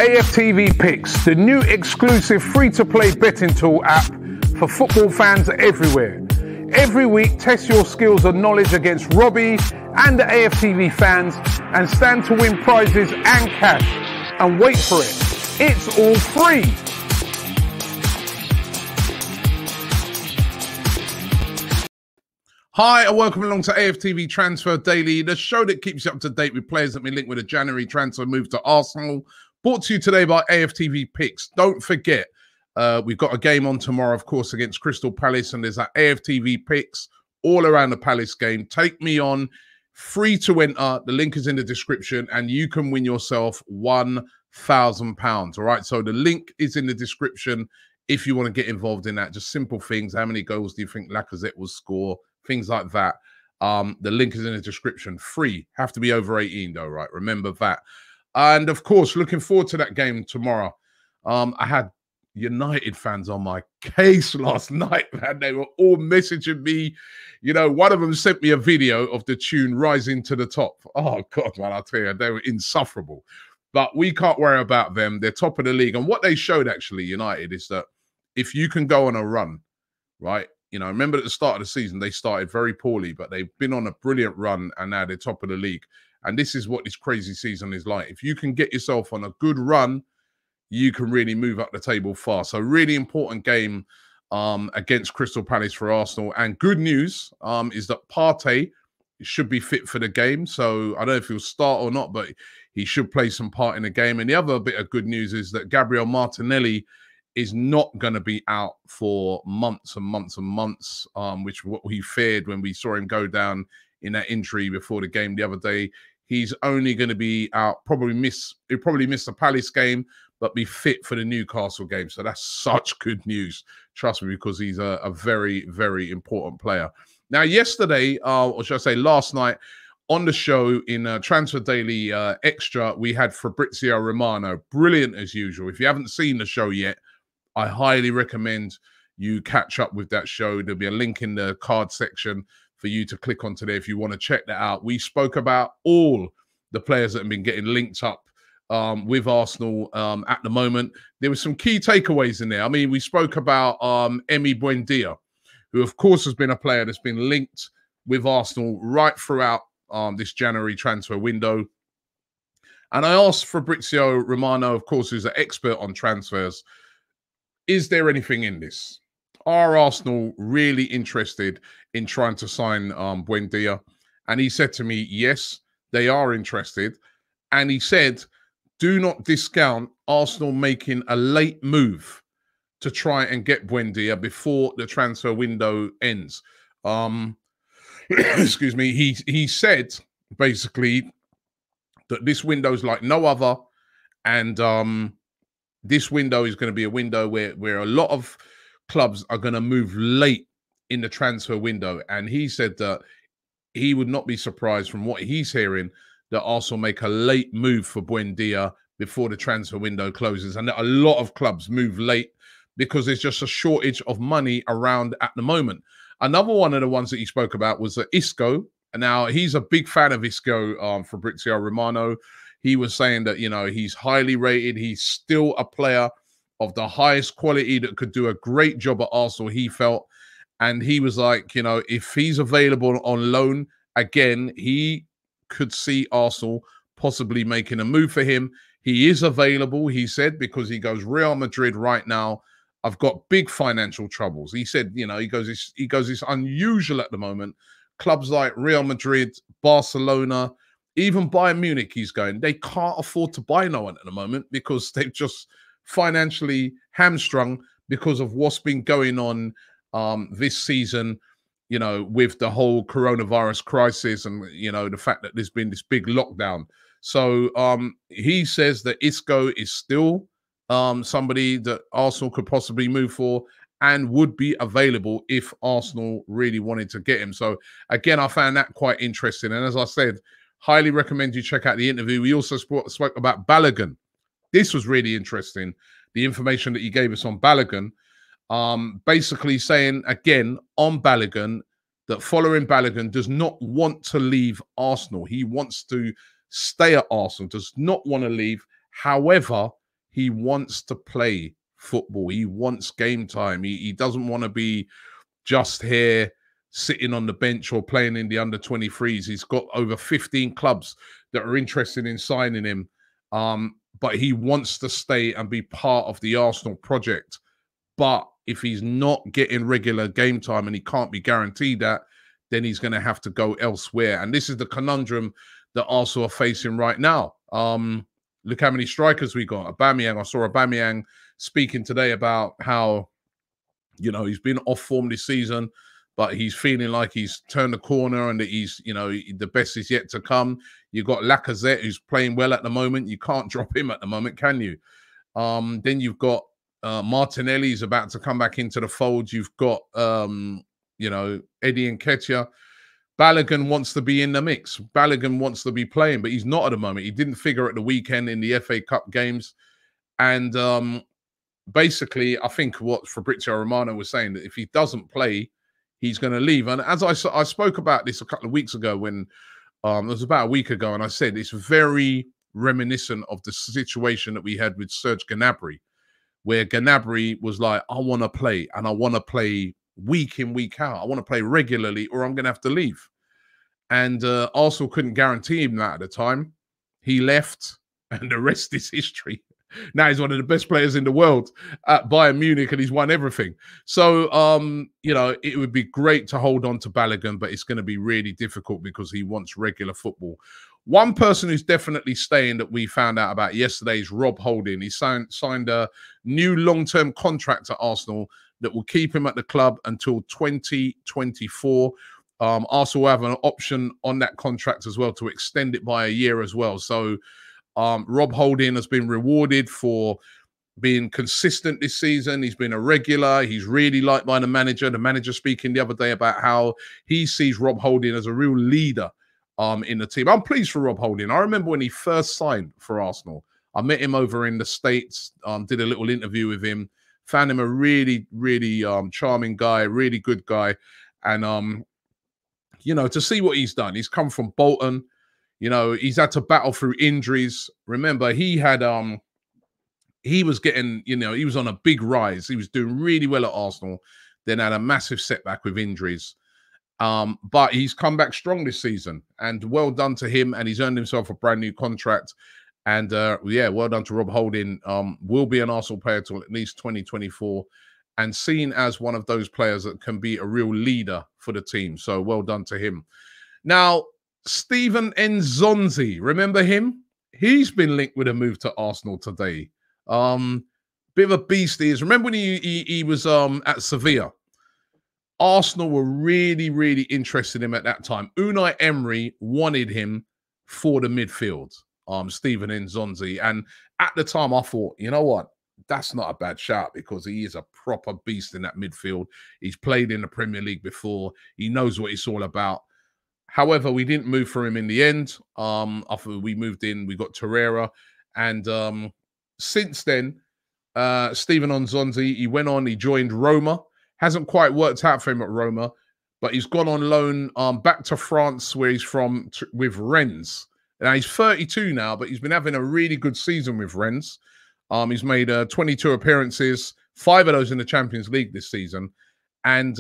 AFTV Picks, the new exclusive free-to-play betting tool app for football fans everywhere. Every week, test your skills and knowledge against Robbie and the AFTV fans and stand to win prizes and cash. And wait for it, it's all free. Hi and welcome along to AFTV Transfer Daily, the show that keeps you up to date with players that have been linked with a January transfer move to Arsenal. Brought to you today by AFTV Picks. Don't forget, we've got a game on tomorrow, of course, against Crystal Palace, and there's that AFTV Picks all around the Palace game. Take me on, free to enter. The link is in the description, and you can win yourself £1,000. All right, so the link is in the description if you want to get involved in that. Just simple things. How many goals do you think Lacazette will score? Things like that. The link is in the description. Free. Have to be over 18 though, right? Remember that. And of course, looking forward to that game tomorrow. I had United fans on my case last night, man. They were all messaging me. You know, one of them sent me a video of the tune Rising to the Top. Oh, God, man, I'll tell you, they were insufferable. But we can't worry about them. They're top of the league. And what they showed, actually, United, is that if you can go on a run, right? You know, remember at the start of the season, they started very poorly, but they've been on a brilliant run, and now they're top of the league. And this is what this crazy season is like. If you can get yourself on a good run, you can really move up the table fast. So really important game against Crystal Palace for Arsenal. And good news is that Partey should be fit for the game. So I don't know if he'll start or not, but he should play some part in the game. And the other bit of good news is that Gabriel Martinelli is not going to be out for months and months and months, which what we feared when we saw him go down in that injury before the game the other day. He's only going to be out, he'll probably miss the Palace game, but be fit for the Newcastle game. So that's such good news, trust me, because he's a very, very important player. Now, yesterday, or should I say last night, on the show in Transfer Daily Extra, we had Fabrizio Romano. Brilliant as usual. If you haven't seen the show yet, I highly recommend you catch up with that show. There'll be a link in the card section for you to click onto there if you want to check that out. We spoke about all the players that have been getting linked up with Arsenal at the moment. There were some key takeaways in there. I mean, we spoke about Emery Buendia, who, of course, has been a player that's been linked with Arsenal right throughout this January transfer window. And I asked Fabrizio Romano, of course, who's an expert on transfers, is there anything in this? Are Arsenal really interested in trying to sign Buendia? And he said to me, yes, they are interested. And he said, do not discount Arsenal making a late move to try and get Buendia before the transfer window ends. Excuse me. He said, basically, that this window is like no other. And this window is going to be a window where a lot of clubs are going to move late in the transfer window. And he said that he would not be surprised from what he's hearing that Arsenal make a late move for Buendia before the transfer window closes. And that a lot of clubs move late because there's just a shortage of money around at the moment. Another one of the ones that he spoke about was Isco. Now, he's a big fan of Isco, Fabrizio Romano. He was saying that, you know, he's highly rated. He's still a player of the highest quality that could do a great job at Arsenal, he felt. And he was like, you know, if he's available on loan again, he could see Arsenal possibly making a move for him. He is available, he said, because he goes, Real Madrid right now, I've got big financial troubles. He said, you know, he goes, it's unusual at the moment. Clubs like Real Madrid, Barcelona, even Bayern Munich, he's going, they can't afford to buy no one at the moment because they've just financially hamstrung because of what's been going on this season, you know, with the whole coronavirus crisis and, you know, the fact that there's been this big lockdown. So he says that Isco is still somebody that Arsenal could possibly move for and would be available if Arsenal really wanted to get him. So, again, I found that quite interesting. And as I said, highly recommend you check out the interview. We also spoke about Balogun. This was really interesting, the information that he gave us on Balogun. Basically saying, again, on Balogun, that following Balogun does not want to leave Arsenal. He wants to stay at Arsenal, does not want to leave. However, he wants to play football. He wants game time. He doesn't want to be just here sitting on the bench or playing in the under-23s. He's got over 15 clubs that are interested in signing him. But he wants to stay and be part of the Arsenal project. But if he's not getting regular game time and he can't be guaranteed that, then he's going to have to go elsewhere. And this is the conundrum that Arsenal are facing right now. Look how many strikers we got. Aubameyang, I saw Aubameyang speaking today about how, you know, he's been off form this season, but he's feeling like he's turned the corner and that he's, you know, the best is yet to come. You've got Lacazette, who's playing well at the moment. You can't drop him at the moment, can you? Then you've got Martinelli's about to come back into the fold. You've got, you know, Eddie Nketiah. Balogun wants to be in the mix. Balogun wants to be playing, but he's not at the moment. He didn't figure at the weekend in the FA Cup games. And basically, I think what Fabrizio Romano was saying, that if he doesn't play, he's going to leave. And as I spoke about this a couple of weeks ago when it was about a week ago, and I said it's very reminiscent of the situation that we had with Serge Gnabry, where Gnabry was like, I want to play, and I want to play week in, week out. I want to play regularly or I'm going to have to leave. And Arsenal couldn't guarantee him that at the time. He left, and the rest is history. Now he's one of the best players in the world at Bayern Munich, and he's won everything. So, you know, it would be great to hold on to Balogun, but it's going to be really difficult because he wants regular football. One person who's definitely staying that we found out about yesterday is Rob Holding. He signed a new long-term contract at Arsenal that will keep him at the club until 2024. Arsenal have an option on that contract as well to extend it by a year as well. So Rob Holding has been rewarded for being consistent this season. He's been a regular. He's really liked by the manager. The manager speaking the other day about how he sees Rob Holding as a real leader in the team. I'm pleased for Rob Holding. I remember when he first signed for Arsenal. I met him over in the States, did a little interview with him, found him a really, really charming guy, really good guy. And, you know, to see what he's done, he's come from Bolton. You know, he's had to battle through injuries. Remember, he had, he was getting, you know, he was on a big rise. He was doing really well at Arsenal, then had a massive setback with injuries. But he's come back strong this season, and well done to him. And he's earned himself a brand new contract. And yeah, well done to Rob Holding. Will be an Arsenal player till at least 2024, and seen as one of those players that can be a real leader for the team. So well done to him. Now, Steven Nzonzi, remember him? He's been linked with a move to Arsenal today. Bit of a beast he is. Remember when he was at Sevilla? Arsenal were really, really interested in him at that time. Unai Emery wanted him for the midfield, Steven Nzonzi. And at the time, I thought, you know what? That's not a bad shout, because he is a proper beast in that midfield. He's played in the Premier League before. He knows what it's all about. However, we didn't move for him in the end. After we moved in, we got Torreira. And since then, Steven Nzonzi, he went on, he joined Roma. Hasn't quite worked out for him at Roma, but he's gone on loan back to France, where he's from, with Rennes. Now, he's 32 now, but he's been having a really good season with Rennes. He's made 22 appearances, 5 of those in the Champions League this season, and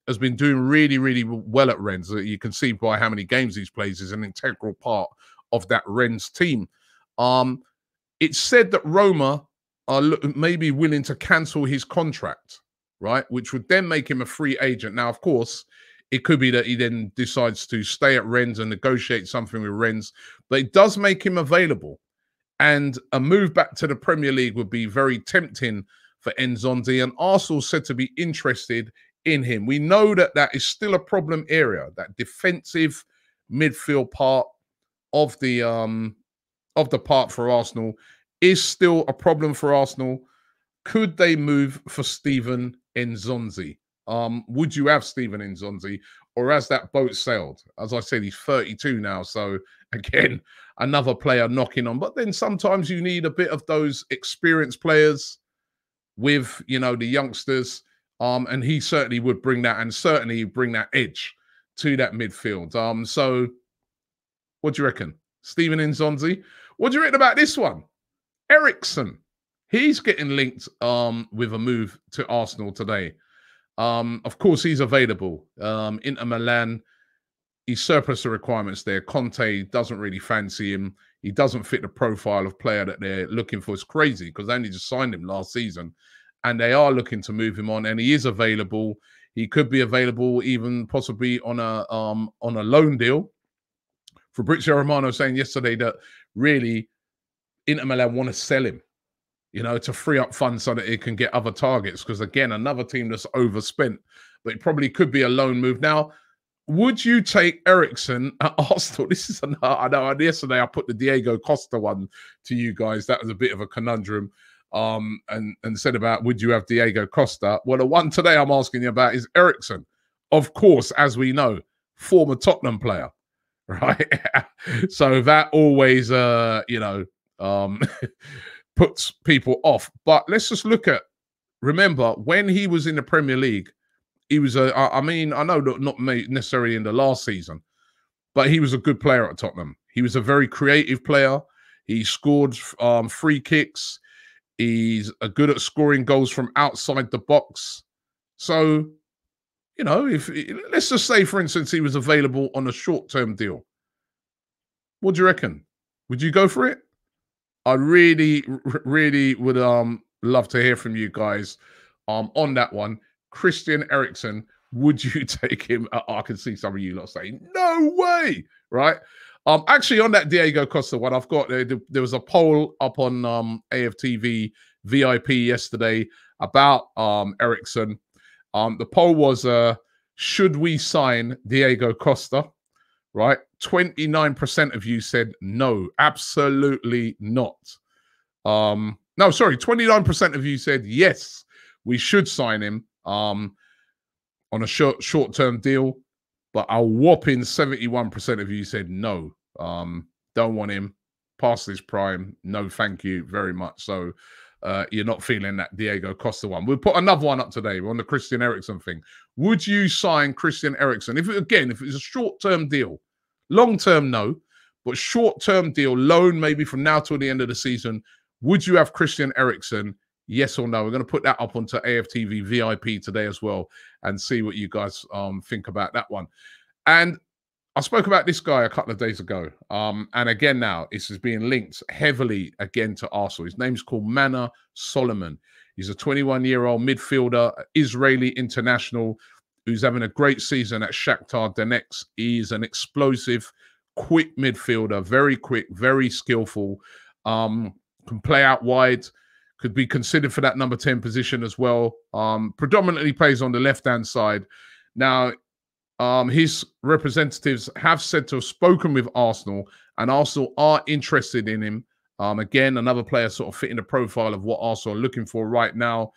has been doing really, really well at Rennes. You can see by how many games he's played. He's an integral part of that Rennes team. It's said that Roma are maybe willing to cancel his contract, right? Which would then make him a free agent. Now, of course, it could be that he then decides to stay at Rennes and negotiate something with Rennes, but it does make him available. And a move back to the Premier League would be very tempting for Nzonzi, and Arsenal said to be interested in him. We know that that is still a problem area. That defensive midfield part of the part for Arsenal is still a problem for Arsenal. Could they move for Steven Nzonzi? Would you have Steven Nzonzi, or has that boat sailed? As I said, he's 32 now, so again, another player knocking on. But then sometimes you need a bit of those experienced players with, you know, the youngsters, and he certainly would bring that, and certainly bring that edge to that midfield. So what do you reckon? Steven Nzonzi? What do you reckon about this one? Ericsson. He's getting linked with a move to Arsenal today. Of course, he's available. Inter Milan, he's surplus the requirements there. Conte doesn't really fancy him. He doesn't fit the profile of player that they're looking for. It's crazy because they only just signed him last season, and they are looking to move him on. And he is available. He could be available even possibly on a loan deal. Fabrizio Romano saying yesterday that really Inter Milan want to sell him, you know, to free up funds so that it can get other targets. Because again, another team that's overspent, but it probably could be a loan move. Now, would you take Ericsson at Arsenal? This is I know yesterday I put the Diego Costa one to you guys. That was a bit of a conundrum. And said about would you have Diego Costa? Well, the one today I'm asking you about is Erickson. Of course, as we know, former Tottenham player, right? So that always puts people off. But let's just look at, remember, when he was in the Premier League, he was I know not necessarily in the last season, but he was a good player at Tottenham. He was a very creative player. He scored free kicks. He's good at scoring goals from outside the box. So, you know, let's just say, for instance, he was available on a short-term deal. What do you reckon? Would you go for it? I really, really would love to hear from you guys on that one. Christian Eriksen, would you take him? I can see some of you lot saying, no way, right? Actually, on that Diego Costa one, I've got, there was a poll up on AFTV VIP yesterday about Ericsson. The poll was, should we sign Diego Costa, right? 29% of you said no, absolutely not. No, sorry, 29% of you said yes, we should sign him on a short-term deal. But a whopping 71% of you said no, don't want him, past his prime, no thank you very much. So you're not feeling that Diego Costa one. We'll put another one up today on the Christian Eriksen thing. Would you sign Christian Eriksen? If it's a short-term deal, long-term no, but short-term deal, loan maybe from now till the end of the season, would you have Christian Eriksen? Yes or no? We're going to put that up onto AFTV VIP today as well and see what you guys think about that one. And I spoke about this guy a couple of days ago. And again now, this is being linked heavily again to Arsenal. His name's called Manna Solomon. He's a 21-year-old midfielder, Israeli international, who's having a great season at Shakhtar Donetsk. He's an explosive, quick midfielder, very quick, very skillful, can play out wide, could be considered for that number 10 position as well. Predominantly plays on the left-hand side. Now, his representatives have said to have spoken with Arsenal, and Arsenal are interested in him. Again, another player sort of fitting the profile of what Arsenal are looking for right now.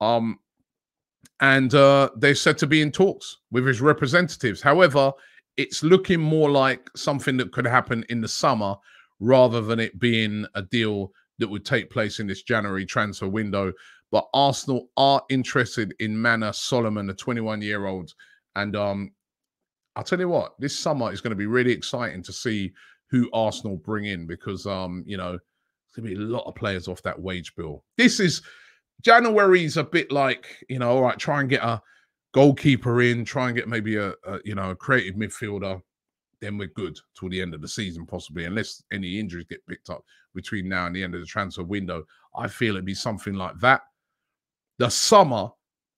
And they're said to be in talks with his representatives. However, it's looking more like something that could happen in the summer rather than it being a deal that would take place in this January transfer window. But Arsenal are interested in Manna Solomon, the 21-year-old. And I'll tell you what, this summer is going to be really exciting to see who Arsenal bring in because, you know, there's going to be a lot of players off that wage bill. January's a bit like, you know, all right, try and get a goalkeeper in, try and get maybe a creative midfielder. Then we're good till the end of the season, possibly, unless any injuries get picked up between now and the end of the transfer window. I feel it'd be something like that. The summer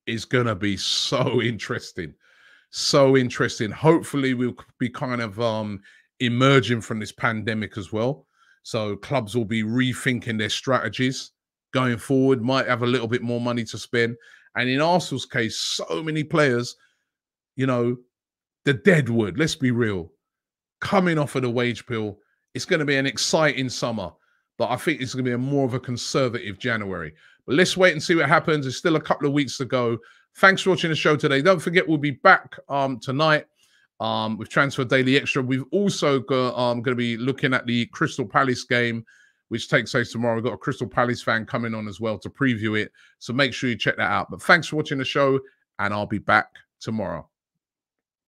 is going to be so interesting. So interesting. Hopefully, we'll be kind of emerging from this pandemic as well. So clubs will be rethinking their strategies going forward, might have a little bit more money to spend. And in Arsenal's case, so many players, you know, the deadwood, let's be real, coming off of the wage bill. It's going to be an exciting summer, but I think it's going to be more of a conservative January. But let's wait and see what happens. There's still a couple of weeks to go. Thanks for watching the show today. Don't forget, we'll be back tonight with Transfer Daily Extra. We've also got, going to be looking at the Crystal Palace game, which takes place tomorrow. We've got a Crystal Palace fan coming on as well to preview it. So make sure you check that out. But thanks for watching the show, and I'll be back tomorrow.